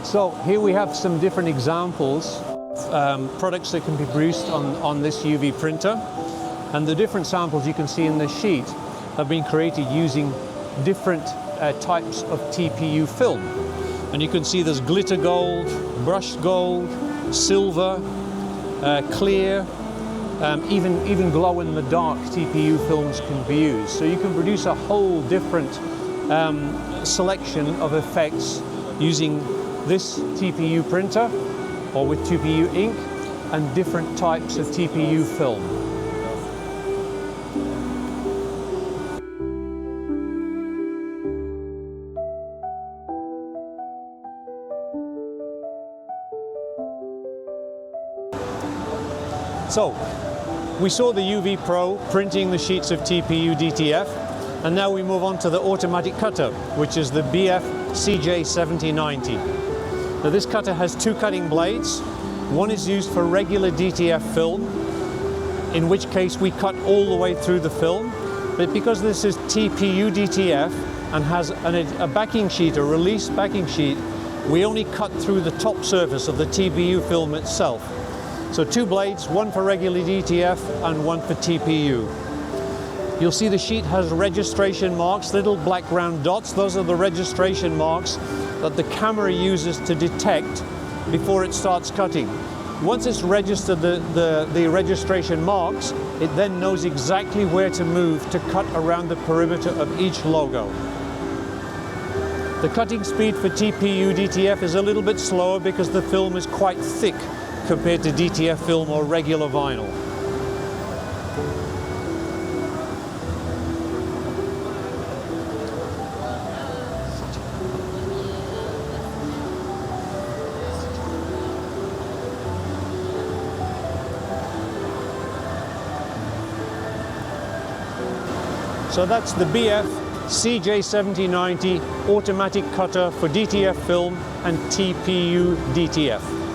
So here we have some different examples of products that can be produced on this UV printer. And the different samples you can see in this sheet have been created using different types of TPU film. And you can see there's glitter gold, brushed gold, silver, clear, even glow-in-the-dark TPU films can be used. So you can produce a whole different selection of effects using this TPU printer or with TPU ink and different types of TPU film. So, we saw the UV Pro printing the sheets of TPU DTF, and now we move on to the automatic cutter, which is the BF CJ7090. Now this cutter has two cutting blades. One is used for regular DTF film, in which case we cut all the way through the film, but because this is TPU DTF and has a backing sheet, a release backing sheet, we only cut through the top surface of the TPU film itself. So two blades, one for regular DTF and one for TPU. You'll see the sheet has registration marks, little black round dots. Those are the registration marks that the camera uses to detect before it starts cutting. Once it's registered the registration marks, it then knows exactly where to move to cut around the perimeter of each logo. The cutting speed for TPU DTF is a little bit slower because the film is quite thick compared to DTF film or regular vinyl. So that's the BF CJ7090 automatic cutter for DTF film and TPU DTF.